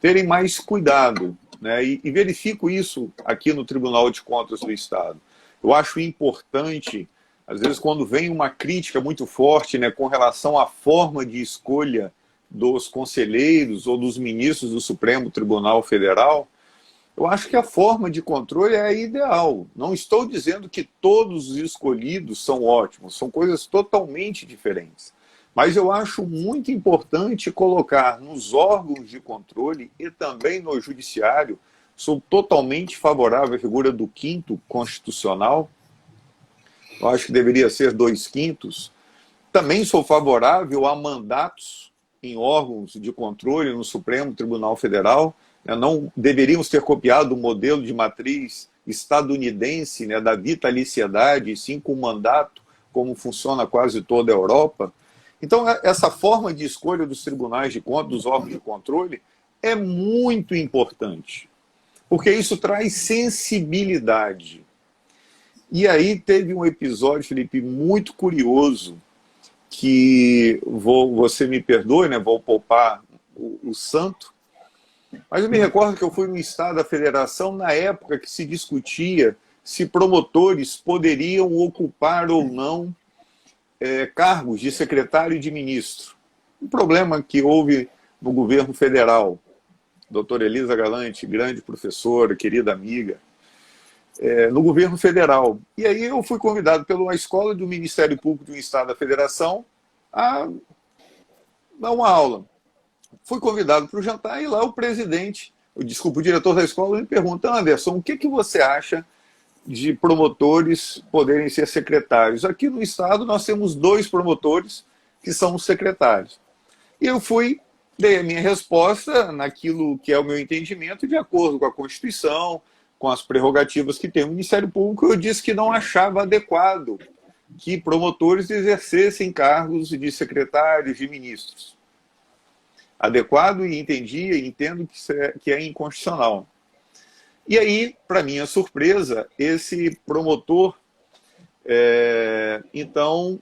terem mais cuidado, né, e verifico isso aqui no Tribunal de Contas do Estado. Eu acho importante, às vezes, quando vem uma crítica muito forte, né, com relação à forma de escolha dos conselheiros ou dos ministros do Supremo Tribunal Federal, eu acho que a forma de controle é a ideal. Não estou dizendo que todos os escolhidos são ótimos, são coisas totalmente diferentes. Mas eu acho muito importante colocar nos órgãos de controle e também no judiciário, sou totalmente favorável à figura do quinto constitucional, eu acho que deveria ser 2/5. Também sou favorável a mandatos em órgãos de controle no Supremo Tribunal Federal. Não deveríamos ter copiado o modelo de matriz estadunidense, né, da vitaliciedade, e sim com mandato, como funciona quase toda a Europa. Então, essa forma de escolha dos tribunais de contas, dos órgãos de controle, é muito importante, porque isso traz sensibilidade. E aí teve um episódio, Felipe, muito curioso, que você me perdoe, né, vou poupar o santo, mas eu me recordo que eu fui no Estado da Federação na época que se discutia se promotores poderiam ocupar ou não cargos de secretário e de ministro. Um problema que houve no governo federal. Doutora Elisa Galante, grande professora, querida amiga, no governo federal. E aí eu fui convidado pela escola do Ministério Público do Estado da Federação a dar uma aula. Fui convidado para o jantar e lá o diretor da escola me pergunta: Anderson, o que você acha de promotores poderem ser secretários? Aqui no Estado nós temos 2 promotores que são os secretários. E eu dei a minha resposta naquilo que é o meu entendimento, de acordo com a Constituição, com as prerrogativas que tem o Ministério Público. Eu disse que não achava adequado que promotores exercessem cargos de secretários, de ministros. Adequado, e entendo que é inconstitucional. E aí, para minha surpresa, esse promotor, então,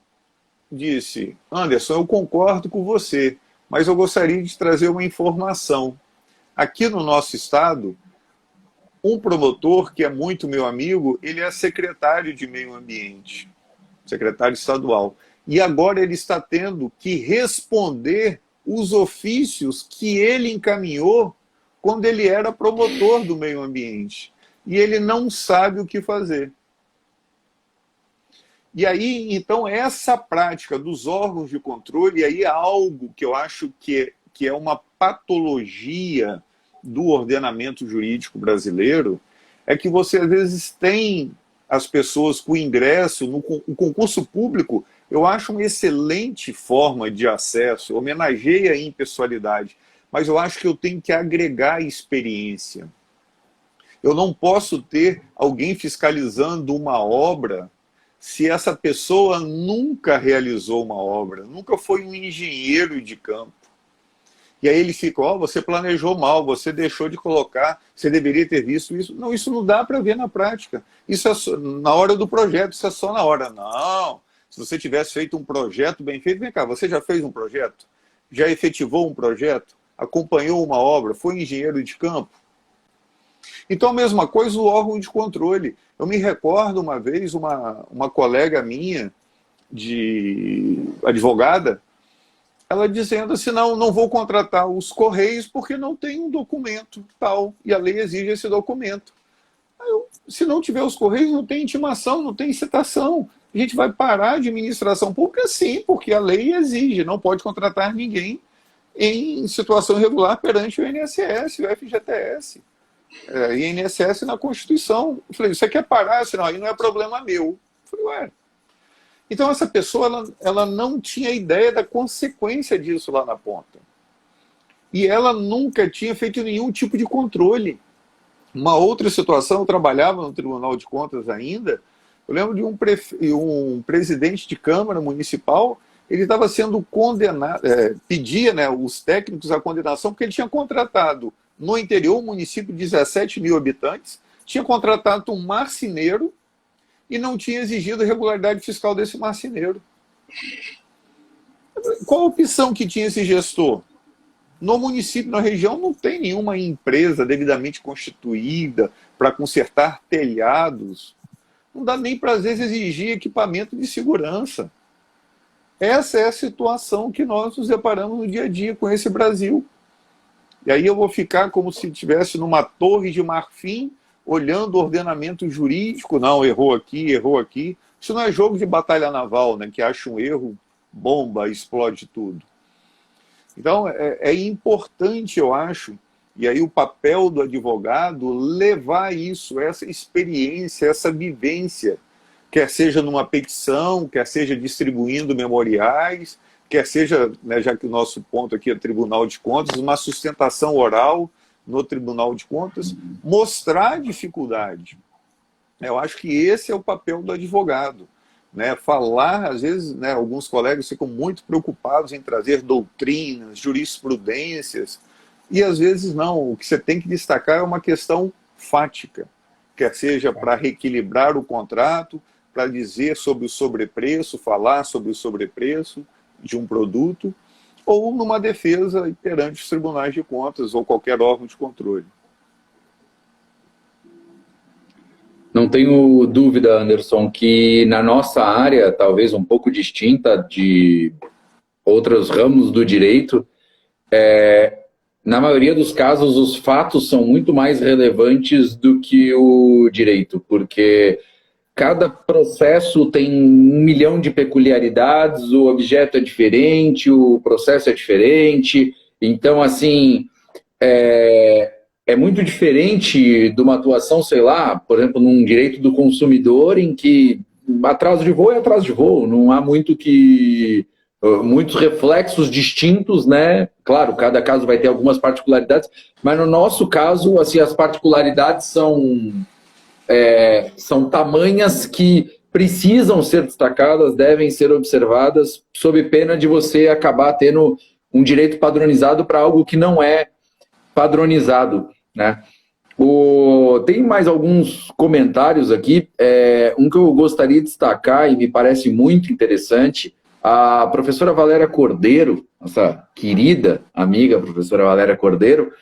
disse: Anderson, eu concordo com você, mas eu gostaria de trazer uma informação. Aqui no nosso estado, um promotor, que é muito meu amigo, ele é secretário de Meio Ambiente, secretário estadual. E agora ele está tendo que responder os ofícios que ele encaminhou quando ele era promotor do meio ambiente. E ele não sabe o que fazer. E aí, então, essa prática dos órgãos de controle, aí é algo que eu acho que é uma patologia do ordenamento jurídico brasileiro, é que você, às vezes, tem as pessoas com ingresso no concurso público. Eu acho uma excelente forma de acesso, homenageia a impessoalidade, mas eu acho que eu tenho que agregar experiência. Eu não posso ter alguém fiscalizando uma obra se essa pessoa nunca realizou uma obra, nunca foi um engenheiro de campo. E aí ele fica: você planejou mal, você deixou de colocar, você deveria ter visto isso. Não, isso não dá para ver na prática. Isso é só, na hora do projeto, isso é só na hora. Não. Se você tivesse feito um projeto bem feito, vem cá, você já fez um projeto? Já efetivou um projeto? Acompanhou uma obra? Foi engenheiro de campo? Então, a mesma coisa o órgão de controle. Eu me recordo uma vez, uma colega minha, de advogada, ela dizendo assim, não vou contratar os Correios porque não tem um documento tal, e a lei exige esse documento. Se não tiver os Correios, não tem intimação, não tem citação. A gente vai parar a administração pública sim, porque a lei exige, não pode contratar ninguém em situação irregular perante o INSS, o FGTS. INSS na Constituição. Eu falei, você quer parar? Senão, aí não é problema meu. Eu falei, ué. Então essa pessoa, ela não tinha ideia da consequência disso lá na ponta. E ela nunca tinha feito nenhum tipo de controle. Uma outra situação, eu trabalhava no Tribunal de Contas ainda, eu lembro de um presidente de Câmara Municipal, ele estava sendo condenado, pedia, né, os técnicos a condenação, porque ele tinha contratado no interior, um município de 17 mil habitantes, tinha contratado um marceneiro e não tinha exigido a regularidade fiscal desse marceneiro. Qual a opção que tinha esse gestor? No município, na região, não tem nenhuma empresa devidamente constituída para consertar telhados. Não dá nem para, às vezes, exigir equipamento de segurança. Essa é a situação que nós nos deparamos no dia a dia com esse Brasil. E aí eu vou ficar como se estivesse numa torre de marfim, olhando o ordenamento jurídico. Não, errou aqui, errou aqui. Isso não é jogo de batalha naval, né, que acha um erro, bomba, explode tudo. Então, é importante, eu acho, e aí o papel do advogado, levar isso, essa experiência, essa vivência, quer seja numa petição, quer seja distribuindo memoriais, quer seja, né, já que o nosso ponto aqui é Tribunal de Contas, uma sustentação oral no Tribunal de Contas, mostrar a dificuldade. Eu acho que esse é o papel do advogado. Né, falar, às vezes, né, alguns colegas ficam muito preocupados em trazer doutrinas, jurisprudências, e às vezes não. O que você tem que destacar é uma questão fática, quer seja para reequilibrar o contrato, para dizer sobre o sobrepreço, falar sobre o sobrepreço de um produto, ou numa defesa perante os tribunais de contas ou qualquer órgão de controle. Não tenho dúvida, Anderson, que na nossa área, talvez um pouco distinta de outros ramos do direito, na maioria dos casos os fatos são muito mais relevantes do que o direito, porque cada processo tem 1 milhão de peculiaridades, o objeto é diferente, o processo é diferente, então, assim, é muito diferente de uma atuação, sei lá, por exemplo, num direito do consumidor, em que atraso de voo é atraso de voo, não há muitos reflexos distintos, né? Claro, cada caso vai ter algumas particularidades, mas no nosso caso, assim, as particularidades são tamanhas que precisam ser destacadas, devem ser observadas, sob pena de você acabar tendo um direito padronizado para algo que não é padronizado, né? Tem mais alguns comentários aqui, um que eu gostaria de destacar e me parece muito interessante. A professora Valéria Cordeiro, nossa querida amiga professora Valéria Cordeiro,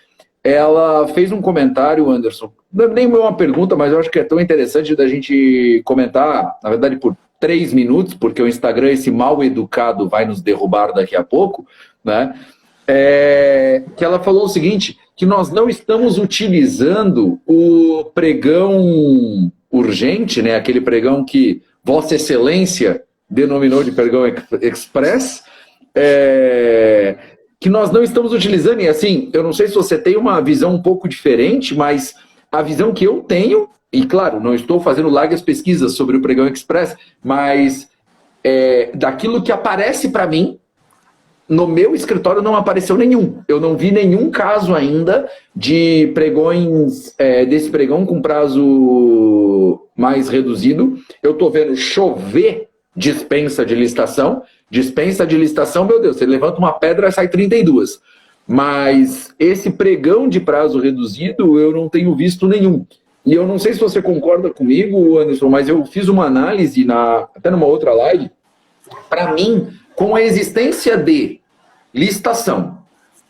ela fez um comentário, Anderson, não é nem uma pergunta, mas eu acho que é tão interessante da gente comentar, na verdade por 3 minutos, porque o Instagram, esse mal educado, vai nos derrubar daqui a pouco, né? Que ela falou o seguinte, que nós não estamos utilizando o pregão urgente, né, aquele pregão que Vossa Excelência denominou de pregão express, que nós não estamos utilizando, e assim, eu não sei se você tem uma visão um pouco diferente, mas a visão que eu tenho, e claro, não estou fazendo largas pesquisas sobre o pregão express, mas daquilo que aparece para mim, no meu escritório não apareceu nenhum. Eu não vi nenhum caso ainda de pregões, desse pregão com prazo mais reduzido. Eu estou vendo chover dispensa de licitação. Dispensa de licitação, meu Deus, você levanta uma pedra e sai 32. Mas esse pregão de prazo reduzido eu não tenho visto nenhum. E eu não sei se você concorda comigo, Anderson, mas eu fiz uma análise, até numa outra live. Para mim, com a existência de licitação,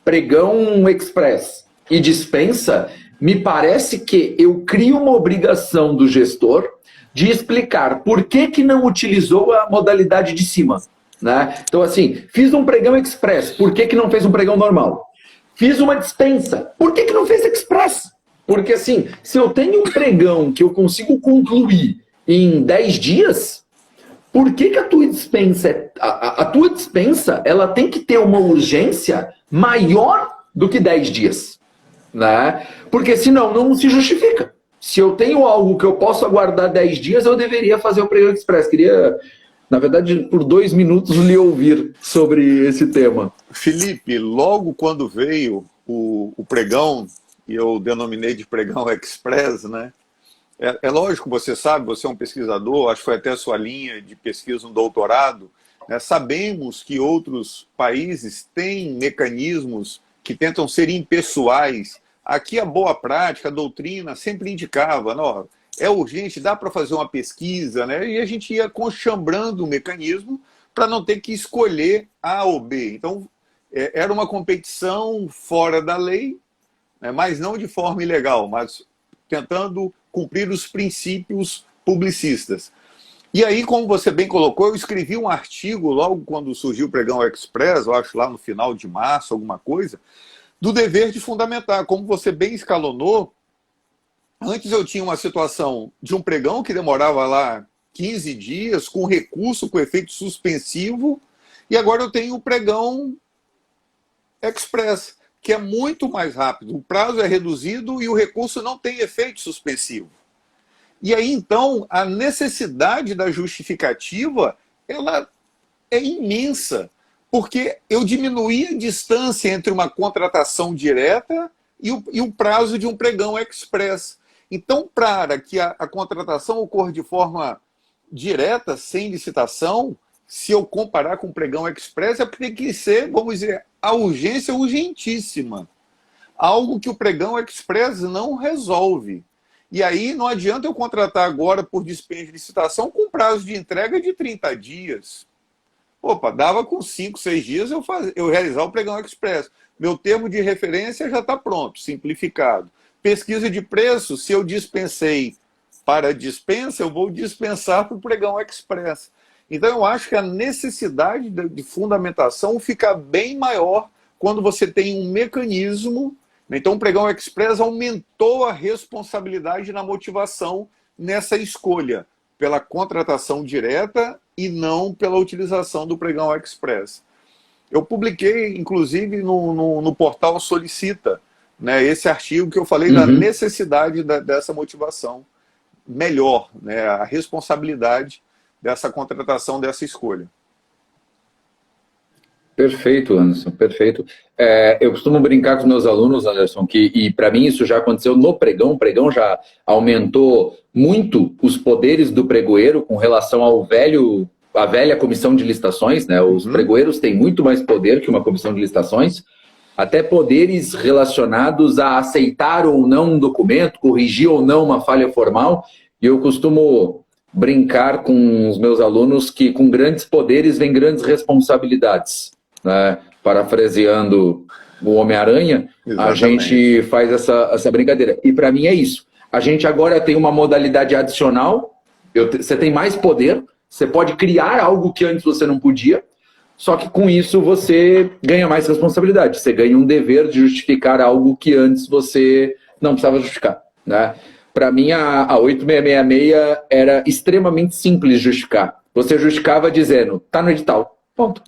pregão express e dispensa, me parece que eu crio uma obrigação do gestor de explicar por que, que não utilizou a modalidade de cima. Né? Então, assim, fiz um pregão express, por que, que não fez um pregão normal? Fiz uma dispensa, por que, que não fez express? Porque, assim, se eu tenho um pregão que eu consigo concluir em 10 dias, por que, que a tua dispensa, a tua dispensa, ela tem que ter uma urgência maior do que 10 dias? Né? Porque senão não se justifica. Se eu tenho algo que eu posso aguardar 10 dias, eu deveria fazer o pregão express. Queria, na verdade, por 2 minutos lhe ouvir sobre esse tema. Felipe, logo quando veio o pregão, e eu denominei de pregão express, né? É lógico, você sabe, você é um pesquisador, acho que foi até a sua linha de pesquisa, um doutorado, né? Sabemos que outros países têm mecanismos que tentam ser impessoais. Aqui a boa prática, a doutrina sempre indicava, não, é urgente, dá para fazer uma pesquisa, né? E a gente ia conchambrando o mecanismo para não ter que escolher A ou B. Então, era uma competição fora da lei, né? Mas não de forma ilegal, mas tentando cumprir os princípios publicistas. E aí, como você bem colocou, eu escrevi um artigo logo quando surgiu o Pregão Express, eu acho lá no final de março, alguma coisa, do dever de fundamentar. Como você bem escalonou, antes eu tinha uma situação de um pregão que demorava lá 15 dias, com recurso, com efeito suspensivo, e agora eu tenho o pregão express, que é muito mais rápido. O prazo é reduzido e o recurso não tem efeito suspensivo. E aí, então, a necessidade da justificativa, ela é imensa, porque eu diminuí a distância entre uma contratação direta e o prazo de um pregão express. Então, para que a contratação ocorra de forma direta, sem licitação, se eu comparar com o pregão express, é porque tem que ser, vamos dizer, a urgência urgentíssima. Algo que o pregão express não resolve. E aí não adianta eu contratar agora por dispensa de licitação com prazo de entrega de 30 dias. Opa, dava com 5, 6 dias eu realizar o pregão express. Meu termo de referência já está pronto, simplificado. Pesquisa de preço, se eu dispensei para dispensa, eu vou dispensar para o pregão express. Então eu acho que a necessidade de fundamentação fica bem maior quando você tem um mecanismo. Então o pregão express aumentou a responsabilidade na motivação nessa escolha pela contratação direta e não pela utilização do pregão express. Eu publiquei, inclusive, no portal Solicita, né, esse artigo que eu falei da necessidade dessa motivação melhor, né, a responsabilidade dessa contratação, dessa escolha. Perfeito, Anderson, perfeito. Eu costumo brincar com os meus alunos, Anderson, e para mim isso já aconteceu no pregão. O pregão já aumentou muito os poderes do pregoeiro com relação à velha comissão de licitações, né? Os pregoeiros têm muito mais poder que uma comissão de licitações, até poderes relacionados a aceitar ou não um documento, corrigir ou não uma falha formal. E eu costumo brincar com os meus alunos que com grandes poderes vem grandes responsabilidades. Né? Parafraseando o Homem-Aranha, a gente faz essa brincadeira. E para mim é isso. A gente agora tem uma modalidade adicional, você tem mais poder, você pode criar algo que antes você não podia, só que com isso você ganha mais responsabilidade. Você ganha um dever de justificar algo que antes você não precisava justificar. Né? Para mim, a 8666 era extremamente simples de justificar. Você justificava dizendo, tá no edital, ponto.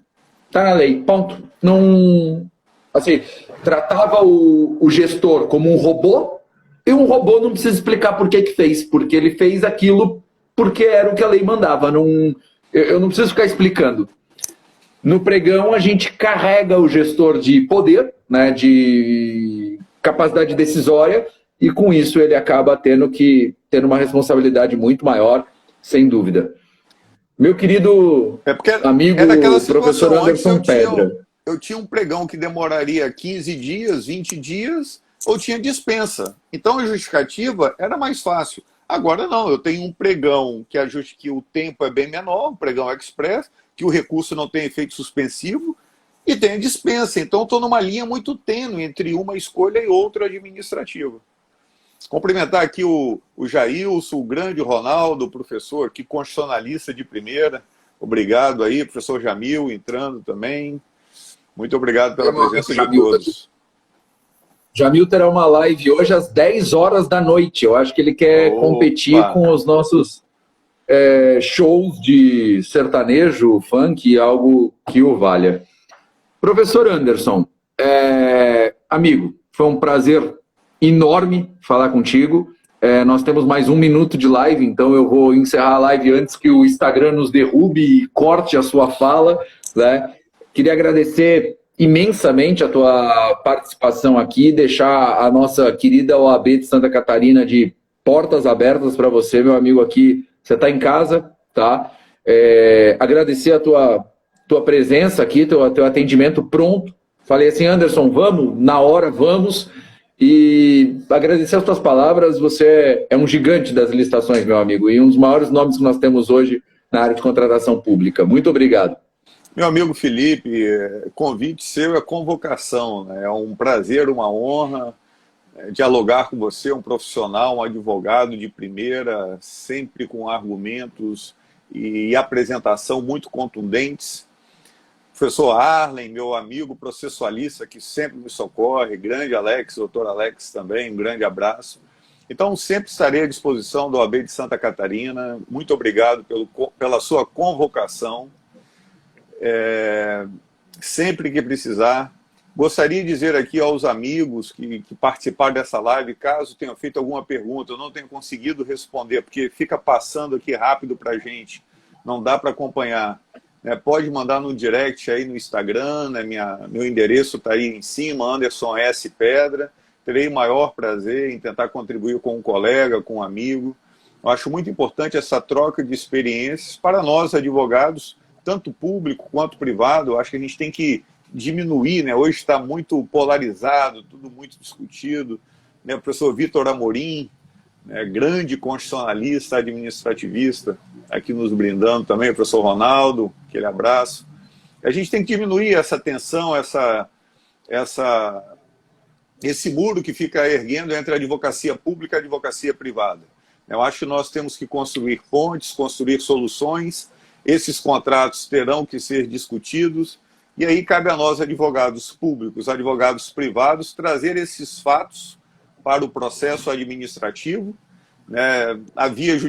Tá na lei, ponto. Não, assim, tratava o gestor como um robô, e um robô não precisa explicar por que fez, porque ele fez aquilo porque era o que a lei mandava. Eu não preciso ficar explicando. No pregão, a gente carrega o gestor de poder, né, de capacidade decisória, e com isso ele acaba tendo uma responsabilidade muito maior, sem dúvida. Meu querido amigo professor Anderson Pedra. Eu tinha um pregão que demoraria 15 dias, 20 dias, ou tinha dispensa. Então a justificativa era mais fácil. Agora não, eu tenho um pregão que o tempo é bem menor, um pregão express, que o recurso não tem efeito suspensivo, e tem a dispensa. Então estou numa linha muito tênue entre uma escolha e outra administrativa. Cumprimentar aqui o Jailson, o grande Ronaldo, professor, que constitucionalista de primeira. Obrigado aí, professor Jamil, entrando também. Muito obrigado pela presença de todos. Jamil terá uma live hoje às 10 horas da noite. Eu acho que ele quer competir com os nossos shows de sertanejo, funk, algo que o valha. Professor Anderson, amigo, foi um prazer enorme falar contigo. Nós temos mais 1 minuto de live, então eu vou encerrar a live antes que o Instagram nos derrube e corte a sua fala, né? Queria agradecer imensamente a tua participação aqui, deixar a nossa querida OAB de Santa Catarina de portas abertas para você, meu amigo, aqui. Você está em casa, tá? Agradecer a tua presença aqui, teu atendimento pronto. Falei assim, Anderson, vamos? Na hora, vamos. E agradecer as tuas palavras. Você é um gigante das licitações, meu amigo, e um dos maiores nomes que nós temos hoje na área de contratação pública. Muito obrigado. Meu amigo Felipe, convite seu é convocação, né? É um prazer, uma honra dialogar com você, um profissional, um advogado de primeira, sempre com argumentos e apresentação muito contundentes. Professor Arlen, meu amigo processualista que sempre me socorre, grande Alex, doutor Alex também, um grande abraço. Então, sempre estarei à disposição da OAB de Santa Catarina. Muito obrigado pela sua convocação. Sempre que precisar. Gostaria de dizer aqui aos amigos que participaram dessa live, caso tenham feito alguma pergunta, eu não tenho conseguido responder, porque fica passando aqui rápido para a gente, não dá para acompanhar. Pode mandar no direct aí no Instagram, né? Meu endereço está aí em cima, Anderson S. Pedra. Terei o maior prazer em tentar contribuir com um colega, com um amigo. Eu acho muito importante essa troca de experiências para nós, advogados, tanto público quanto privado. Eu acho que a gente tem que diminuir, né? Hoje está muito polarizado, tudo muito discutido. O professor Vitor Amorim, grande constitucionalista, administrativista, aqui nos brindando também, o professor Ronaldo, aquele abraço. A gente tem que diminuir essa tensão, esse muro que fica erguendo entre a advocacia pública e a advocacia privada. Eu acho que nós temos que construir pontes, construir soluções. Esses contratos terão que ser discutidos, e aí cabe a nós, advogados públicos, advogados privados, trazer esses fatos para o processo administrativo, né? A via judicial